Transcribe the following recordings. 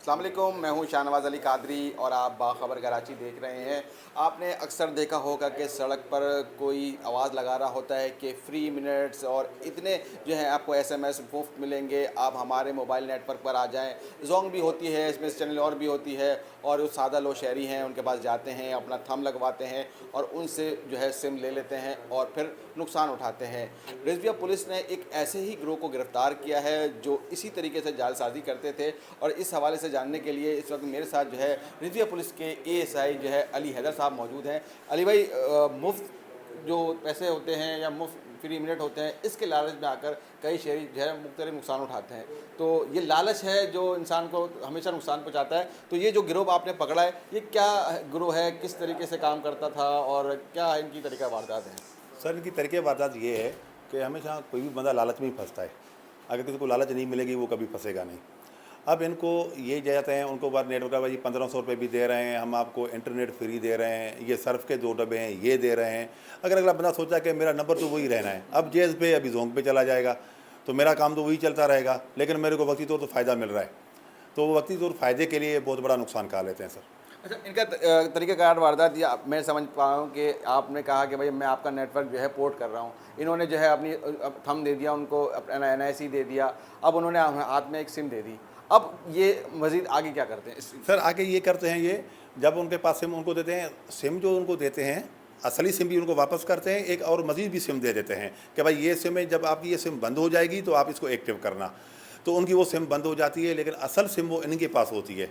अस्सलाम वालेकुम, मैं हूं शाहनवाज़ अली कादरी और आप बाखबर कराची देख रहे हैं। आपने अक्सर देखा होगा कि सड़क पर कोई आवाज़ लगा रहा होता है कि फ्री मिनट्स और इतने जो हैं आपको एसएमएस मुफ्त मिलेंगे, आप हमारे मोबाइल नेटवर्क पर आ जाएं। ज़ोंग भी होती है, इसमें चैनल और भी होती है और जो सादा लोग शहरी हैं उनके पास जाते हैं, अपना थंब लगवाते हैं और उनसे जो है सिम ले लेते हैं और फिर नुकसान उठाते हैं। रिजविया पुलिस ने एक ऐसे ही गिरोह को गिरफ़्तार किया है जो इसी तरीके से जालसाज़ी करते थे और इस हवाले से जानने के लिए इस वक्त मेरे साथ जो है रिजविया पुलिस के एएसआई जो है अली हैदर साहब मौजूद हैं। अली भाई, मुफ्त जो पैसे होते हैं या मुफ्त फ्री मिनट होते हैं, इसके लालच में आकर कई शहरी जो है मुख्तलिफ नुकसान उठाते हैं। तो ये लालच है जो इंसान को हमेशा नुकसान पहुंचाता है। तो ये जो गिरोह आपने पकड़ा है, ये क्या गिरोह है, किस तरीके से काम करता था और क्या इनकी तरीका वारदात है? सर, इनकी तरीके वारदात ये है कि हमेशा कोई भी बंदा लालच में ही फंसता है। अगर किसी को लालच नहीं मिलेगी वो कभी फंसेगा नहीं। अब इनको ये जाते हैं, उनको बाद नेटवर्क का भाई 1500 रुपये भी दे रहे हैं, हम आपको इंटरनेट फ्री दे रहे हैं, ये सर्फ के 2 डब्बे हैं ये दे रहे हैं। अगर अगला बंदा सोचा कि मेरा नंबर तो वही रहना है, अब जेज़ पे अभी जोंग पे चला जाएगा तो मेरा काम तो वही चलता रहेगा, लेकिन मेरे को वक्ती तौर तो फ़ायदा मिल रहा है, तो वो वक्ती तौर फ़ायदे के लिए बहुत बड़ा नुकसान खा लेते हैं सर। अच्छा, इनका तरीक़ाकार वारदात या मैं समझ पाया हूँ कि आपने कहा कि भाई मैं आपका नेटवर्क जो है पोर्ट कर रहा हूँ। इन्होंने जो है अपनी थंब दे दिया उनको, अपना एनआईसी दे दिया, अब उन्होंने हाथ में एक सिम दे दी। अब ये मज़ीद आगे क्या करते हैं इस? सर आगे ये करते हैं, ये जब उनके पास सिम उनको देते हैं, सिम जो उनको देते हैं असली सिम भी उनको वापस करते हैं, एक और मज़ीद भी सिम दे देते हैं कि भाई ये सिम है, जब आपकी ये सिम बंद हो जाएगी तो आप इसको एक्टिव करना। तो उनकी वो सिम बंद हो जाती है, लेकिन असल सिम वो इनके पास होती है।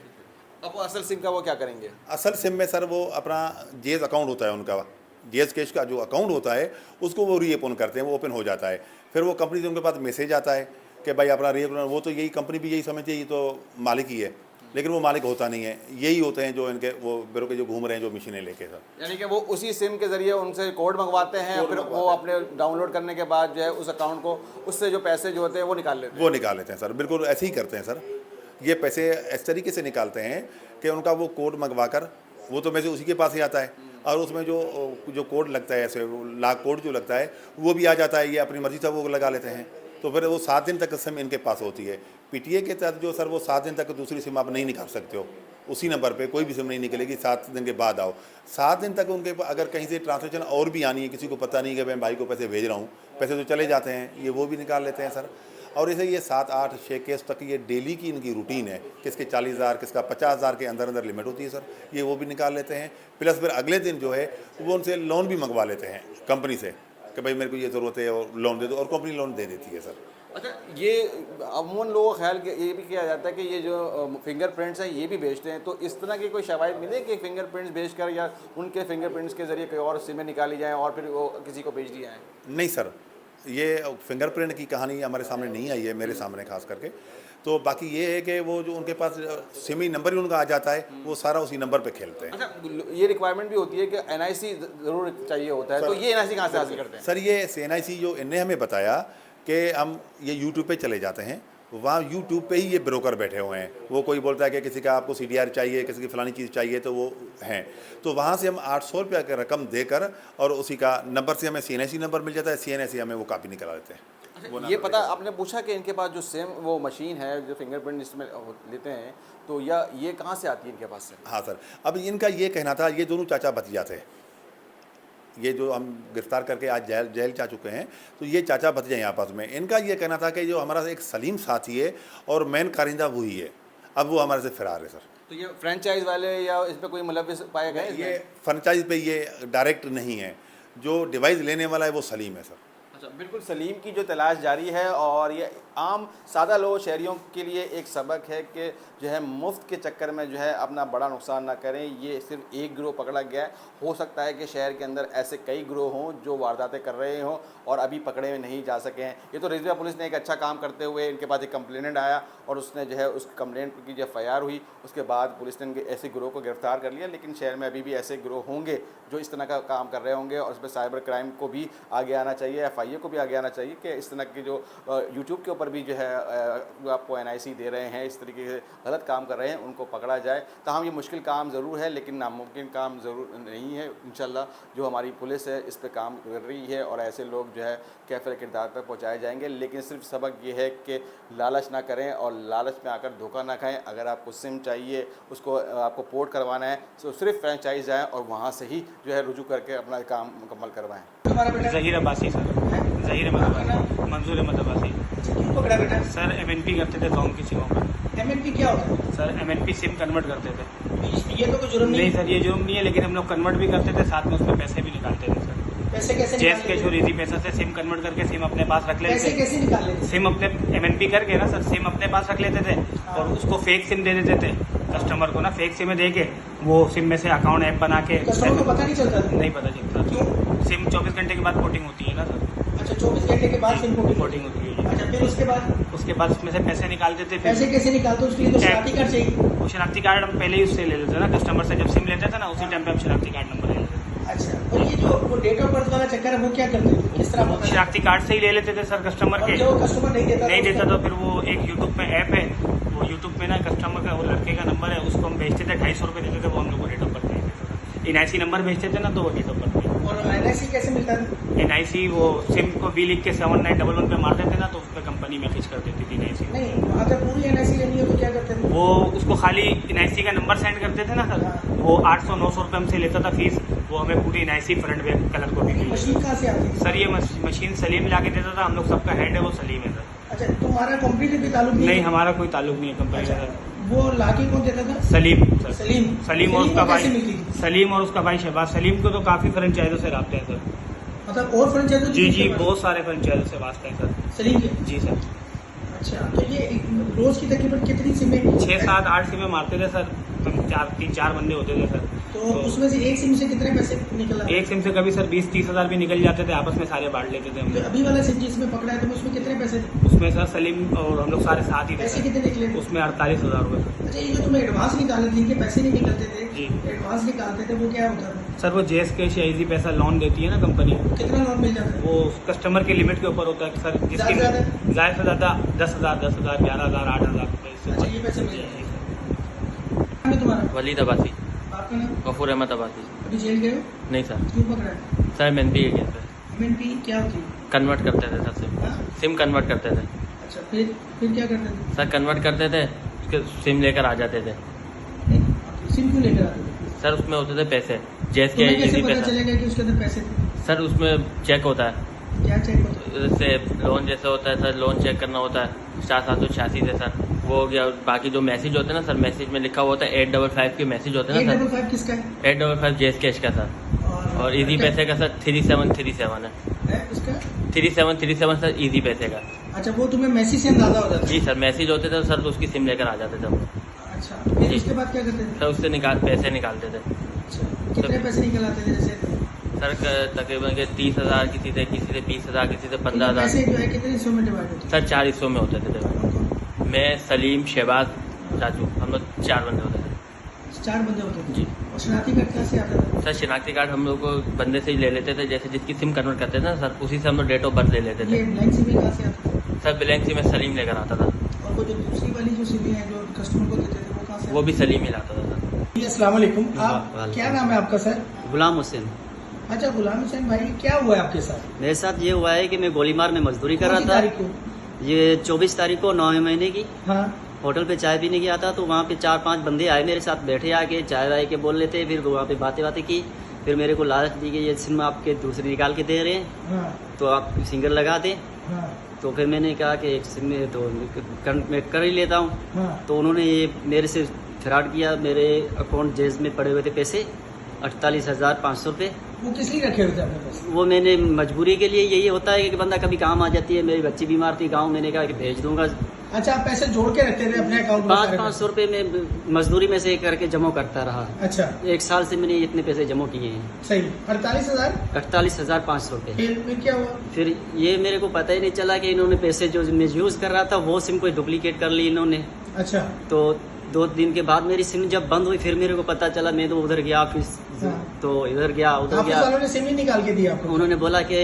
अब वो असल सिम का वो क्या करेंगे? असल सिम में सर वो अपना जेज़ अकाउंट होता है उनका, जेज़ कैश का जो अकाउंट होता है उसको वो रीओपन करते हैं, वो ओपन हो जाता है। फिर वो कंपनी से उनके पास मैसेज आता है कि भाई अपना रीओपन, वो तो यही कंपनी भी यही समझती है ये तो मालिक ही है, लेकिन वो मालिक होता नहीं है। यही होते हैं जो इनके वो बिरो के जो घूम रहे हैं जो मशीनें लेके सर। यानी कि वो उसी सिम के ज़रिए उनसे कोड मंगवाते हैं, कोड फिर वो मंगवाते अपने डाउनलोड करने के बाद जो है उस अकाउंट को, उससे जो पैसे जो होते हैं वो निकाल लेते हैं। वो निकाल लेते हैं सर, बिल्कुल ऐसे ही करते हैं सर। ये पैसे इस तरीके से निकालते हैं कि उनका वो कोड मंगवा कर, वो तो वैसे उसी के पास ही आता है, और उसमें जो जो कोड लगता है, ऐसे वो लाख कोड जो लगता है वो भी आ जाता है, ये अपनी मर्ज़ी से वो लगा लेते हैं। तो फिर वो 7 दिन तक सिम इनके पास होती है। पीटीए के तहत जो सर वो 7 दिन तक दूसरी सिम आप नहीं निकाल सकते हो, उसी नंबर पे कोई भी सिम नहीं निकलेगी, 7 दिन के बाद आओ। 7 दिन तक उनके अगर कहीं से ट्रांसलेशन और भी आनी है, किसी को पता नहीं कि मैं भाई को पैसे भेज रहा हूँ, पैसे तो चले जाते हैं, ये वो भी निकाल लेते हैं सर। और ऐसे ये 7, 8, 6 केस तक ये डेली की इनकी रूटीन है, किसके 40,000 किसका 50,000 के अंदर अंदर लिमिट होती है सर, ये वो भी निकाल लेते हैं। प्लस फिर अगले दिन जो है वो उनसे लोन भी मंगवा लेते हैं कंपनी से कि भाई मेरे को ये ज़रूरत है और लोन दे दो, और कंपनी लोन दे देती है सर। अच्छा, ये अमूमन लोगों का ख्याल ये भी किया जाता है कि ये जो फिंगरप्रिंट्स हैं ये भी बेचते हैं, तो इस तरह की कोई शवाहिद मिले कि फिंगरप्रिंट्स बेचकर या उनके फिंगरप्रिंट्स के ज़रिए कोई और सिमें निकाली जाएँ और फिर वो किसी को बेच दी जाएँ? नहीं सर, ये फिंगरप्रिंट की कहानी हमारे सामने नहीं आई है, मेरे सामने खास करके। तो बाकी ये है कि वो जो उनके पास सिम ही नंबर ही उनका आ जाता है, वो सारा उसी नंबर पे खेलते हैं। अच्छा, ये रिक्वायरमेंट भी होती है कि एनआईसी ज़रूर चाहिए होता है, तो ये एनआईसी कहाँ से हासिल करते हैं? सर ये एनआईसी जो इनने हमें बताया कि हम ये यूट्यूब पे चले जाते हैं, वहाँ यूट्यूब पे ही ये ब्रोकर बैठे हुए हैं। वो कोई बोलता है कि किसी का आपको सीडीआर चाहिए, किसी की फलानी चीज़ चाहिए, तो वो हैं। तो वहाँ से हम 800 रुपये की रकम देकर और उसी का नंबर से हमें सीएनआईसी नंबर मिल जाता है, सीएनआईसी हमें वो कापी निकला देते हैं। अच्छा, ये पता आपने पूछा कि इनके पास जो सिम वो मशीन है जो फिंगरप्रिंट इसमें लेते हैं, तो या ये कहाँ से आती है इनके पास से? हाँ सर, अब इनका ये कहना था, ये दोनों चाचा भतीजा थे, ये जो हम गिरफ्तार करके आज जेल जेल जा चुके हैं, तो ये चाचा भतीजे हैं आपस में। इनका ये कहना था कि जो हमारा एक सलीम साथी है और मेन कारिंदा वही है, अब वो हमारे से फ़रार है सर। तो ये फ्रेंचाइज वाले या इस पे कोई मुलविस पाए गए ये इसमें? फ्रेंचाइज पे ये डायरेक्ट नहीं है, जो डिवाइस लेने वाला है वो सलीम है सर। अच्छा, बिल्कुल सलीम की जो तलाश जारी है और ये आम सादा लोग शहरियों के लिए एक सबक है कि जो है मुफ्त के चक्कर में जो है अपना बड़ा नुकसान ना करें। ये सिर्फ एक गिरोह पकड़ा गया है, हो सकता है कि शहर के अंदर ऐसे कई गिरोह हों जो वारदातें कर रहे हों और अभी पकड़े नहीं जा सके हैं। ये तो रिजविया पुलिस ने एक अच्छा काम करते हुए, इनके पास एक कंप्लेनेंट आया और उसने जो है उस कंप्लेंट की जो FIR हुई, उसके बाद पुलिस ने इनके ऐसे गिरोह को गिरफ्तार कर लिया। लेकिन शहर में अभी भी ऐसे गिरोह होंगे जो इस तरह का काम कर रहे होंगे और उस पर साइबर क्राइम को भी आगे आना चाहिए, FIR भाइयों को भी आगे आना चाहिए कि इस तरह की जो यूट्यूब के ऊपर भी जो है जो आपको NIC दे रहे हैं, इस तरीके से गलत काम कर रहे हैं, उनको पकड़ा जाए। ताहम ये मुश्किल काम ज़रूर है, लेकिन नामुमकिन काम ज़रूर नहीं है। इंशाल्लाह जो हमारी पुलिस है इस पे काम कर रही है और ऐसे लोग जो है कैफ़िल किरदार तक पहुँचाए जाएंगे। लेकिन सिर्फ सबक ये है कि लालच ना करें और लालच में आकर धोखा ना खाएँ। अगर आपको सिम चाहिए, उसको आपको पोर्ट करवाना है, तो सिर्फ फ्रेंचाइज जाएँ और वहाँ से ही जो है रुजू करके अपना काम मुकम्मल करवाएँ। ज़हीर अब्बासी सर, ज़हीर अहमद अब्बासी, मंजूर अहमद अब्बासी। क्यों पकड़ा बेटा? सर MNP करते थे गाँव की सिमों पर। MNP क्या होता है? सर MNP सिम कन्वर्ट करते थे। ये तो कोई जुर्म नहीं नहीं सर, ये जुर्म नहीं है, लेकिन हम लोग कन्वर्ट भी करते थे, साथ में उसमें पैसे भी निकालते थे सर। पैसे कैसे जैस निकाल कैश और इजी पैसा से सिम कन्वर्ट करके सिम अपने पास रख लेते पैसे थे। कैसे निकाल लेते? सिम अपने MNP करके ना सर सिम अपने पास रख लेते थे और उसको फेक सिम दे देते थे कस्टमर को ना, फेक सिम दे के वो सिम में से अकाउंट ऐप बना के। कस्टमर को पता नहीं चलता था? नहीं पता चलता। क्यों? सिम 24 घंटे के बाद पोर्टिंग होती है ना सर। अच्छा, 24 घंटे के बाद सिम पोर्टिंग पोर्टिंग होती है। अच्छा, फिर उसके बाद उसमें से पैसे निकालते थे। पैसे कैसे निकालते? उसके लिए तो शनाख्ती कार्ड चाहिए। वो शनाख्ती कार्ड हम पहले ही उससे ले लेते थे ना, कस्टमर से जब सिम लेते थे ना उसी टाइम पे हम शनाख्ती कार्ड नंबर ले लेते थे। अच्छा, और ये जो वो डेट ऑफ बर्थ वाला चक्कर है वो क्या करते हैं? किस तरह पता? शनाख्ती कार्ड से ही ले लेते थे सर कस्टमर और के। जो कस्टमर नहीं देता तो फिर वो एक यूट्यूब पे ऐप है, वो यूट्यूब पे ना कस्टमर का वो लड़के का नंबर है, उसको हम भेजते थे, 250 रुपये देते थे, वो हम लोग को डेट ऑफ बर्थ भेजते थे। NIC नंबर भेजते थे ना तो वो डेट ऑफ बर्थ। और NIC कैसे मिलता है? NIC वो सिम को B लिख के 7911 पे मार देते ना तो उस पर कंपनी मैसेज कर देती थी NIC। नहीं, अगर पूरी NIC लेनी है तो क्या करते हैं? वो उसको खाली NIC का नंबर सेंड करते थे ना सर, वो 800-900 रुपये हमसे लेता था फीस, वो हमें पूरी NIC फ्रंट बैक कलर को भी मिली। मशीन कहाँ से आती है? सर ये मशीन सलीम ला के देता था, हम लोग सबका हेड है वो सलीम है सर। अच्छा, तुम्हारा कंपनी से भी ताल्लुक नहीं, हमारा कोई ताल्लुक नहीं है कंपनी से अच्छा, सर। वो लाके कौन देता था? सलीम सर। सलीम और उसका को कैसे मिलती भाई थी? सलीम और उसका भाई शहबाज। सलीम को तो काफ़ी फ्रेंचाइजों से राब्ते हैं सर। मतलब और फ्रेंचाइज? जी बहुत सारे फ्रेंचाइजों से वास्ते हैं सर। सलीम के? जी सर। अच्छा, तो ये रोज की तकरीबन कितनी सिमें? 6, 7, 8 सिमें मारते थे सर, हम 3-4 बंदे होते थे सर। तो उसमें से एक सिम से कितने पैसे निकल आते? एक सिम से कभी सर 20-30 हज़ार भी निकल जाते थे, आपस में सारे बांट लेते थे हम तो लोग। अभी वाला सिम जिसमें पकड़ा है तो उसमें कितने पैसे थे? उसमें सर सलीम और हम लोग सारे साथ ही थे पैसे सर। कितने निकले थे? उसमें 48,000 रुपये सर। अच्छा, ये जो तुम्हें एडवांस निकालने थे, इनके पैसे नहीं निकलते थे, जी। एडवांस निकालते थे, वो क्या होता था? सर वो जेस कैश या इजी पैसा लोन देती है ना कंपनी, कितना लोन मिल जाता है? वो कस्टमर के लिमिट के ऊपर होता है सर, जिसकी ज़्यादा ज़्यादा से ज़्यादा 10,000, 11,000, 8,000 रुपये इससे अच्छा, ऊपर। ये पैसे मिल जी, जाते जी, हैं। नाम है तुम्हारा? वलीद अब्बासी, आपका नाम? गफूर अहमद अब्बासी। अभी जेल गए हो? नहीं सर, क्यों पकड़ा है? सर MNP के केस पे MNP क्या होती है? कन्वर्ट करते थे सर सिम। हाँ? सिम कन्वर्ट करते थे अच्छा, फिर क्या करते थे? सर, कन्वर्ट करते थे, उसके सिम लेकर आ जाते थे नहीं, सिम क्यों लेकर आते थे? सर। उसमें होते थे पैसे, जैसे तुम्हें कैसे इजी पता पैसा चलेगा कि उसके अंदर पैसे थे? सर। उसमें चेक होता है, क्या चेक होता है? जैसे लोन जैसे होता है सर, लोन चेक करना होता है 4786 से सर, वो हो गया। बाकी जो मैसेज होते हैं ना सर, मैसेज में लिखा हुआ होता है 855 के मैसेज होते हैं ना सर। 855 किसका है? 855 जेस कैश का सर, और इजी पैसे का सर 3737 है। उसका? 3737 सर इजी पैसे का। अच्छा, वो तुम्हें मैसेज से अंदाजा हो जाता है? जी सर, मैसेज होते थे सर, तो उसकी सिम लेकर आ जाते थे हम। अच्छा, फिर जी। उसके बाद क्या करते थे? सर उससे पैसे निकालते थे अच्छा, कितने पैसे निकल आते थे? जैसे सर, तकरीबन के 30,000 किसी से 20,000, किसी से पैसे 15,000। जो है कितने हिस्सों में डिवाइड होते सर 4 हिस्सों में होते थे डिवाइड। हैं? मैं, सलीम, शहबाज, राजू, हम लोग 4 बंदे होते थे 4 बंदे होते थे। जी। और शनाख्ती कार्ड कैसे आता था? सर शनाख्ती कार्ड हम लोग को बंदे से ही ले लेते थे, जैसे जिसकी सिम कन्वर्ट करते थे ना सर, उसी से हम लोग डेट ऑफ बर्थ ले लेते ये थे। ब्लैंक सिम कहाँ से आता था? सर ब्लैंक सिम में सलीम लेकर आता था, और वो जो दूसरी वाली जो सिमें हैं जो कस्टमर को देते थे वो कहाँ से? वो भी सलीम ही लाता था सर। जी, अस्सलाम वालेकुम। आप वालेकुम। क्या नाम है आपका सर? गुलाम हुसैन। अच्छा, गुलाम हुसैन भाई, क्या हुआ है आपके साथ? मेरे साथ ये हुआ है कि मैं गोलीमार में मजदूरी कर कौन सी रहा तारीख था। को? ये 24 तारीख को 9वें महीने की हाँ। होटल पे चाय पीने गया था, तो वहाँ पे 4-5 बंदे आए मेरे साथ, बैठे आके चाय वाय के बोल लेते, फिर वहाँ पे बातें की। फिर मेरे को लालच दी कि ये सिम आपके दूसरी निकाल के दे रहे हैं, हाँ। तो आप सिंगल लगा दें। हाँ। तो फिर मैंने कहा कि एक सिम में तो मैं कर ही लेता हूँ। हाँ। तो उन्होंने ये मेरे से फ्रॉड किया। मेरे अकाउंट जेज में पड़े हुए थे पैसे 48,500 रुपये। वो किस लिए रखे हुए थे अपने पास? वो मैंने मजबूरी के लिए, यही होता है कि बंदा कभी काम आ जाती है। मेरी बच्ची बीमार थी गांव, मैंने कहा कि भेज दूंगा। अच्छा, आप पैसे जोड़ के रखते थे अपने अकाउंट में? 500 रुपये में मजदूरी में से करके जमा करता रहा। अच्छा, 1 साल से मैंने इतने पैसे जमा किए हैं। सही। 48,000? 48,500 रुपये। फिर क्या हुआ? फिर ये मेरे को पता ही नहीं चला कि इन्होंने पैसे जो मैं यूज़ कर रहा था वो सिम कोई डुप्लीकेट कर ली इन्होंने। अच्छा। तो 2 दिन के बाद मेरी सिम जब बंद हुई, फिर मेरे को पता चला। मैं तो उधर गया ऑफिस, हाँ। तो इधर गया उधर ऑफिस गया। वालों ने सिम ही निकाल के दिया आपको? उन्होंने बोला कि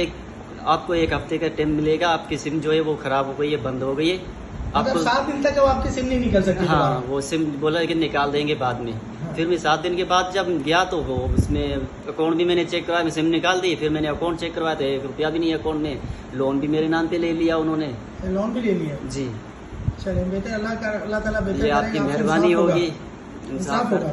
आपको 1 हफ्ते का टाइम मिलेगा, आपकी सिम जो है वो खराब हो गई है, बंद हो गई है मतलब 7 दिन तक वो आपकी सिम नहीं निकल सकती हाँ दोबारा। वो सिम बोला कि निकाल देंगे बाद में। फिर मैं 7 दिन के बाद जब गया तो वो उसमें अकाउंट भी मैंने चेक करवाया, मैं सिम निकाल दी, फिर मैंने अकाउंट चेक करवाया तो 1 रुपया भी नहीं है अकाउंट में, लोन भी मेरे नाम पे ले लिया उन्होंने लोन भी ले लिया। जी। चलिए बेहतर, अल्लाह ताला बेहतर ये आपकी करेगा, आपसे मेहरबानी इंसाफ होगा। होगी, इंसाफ होगा।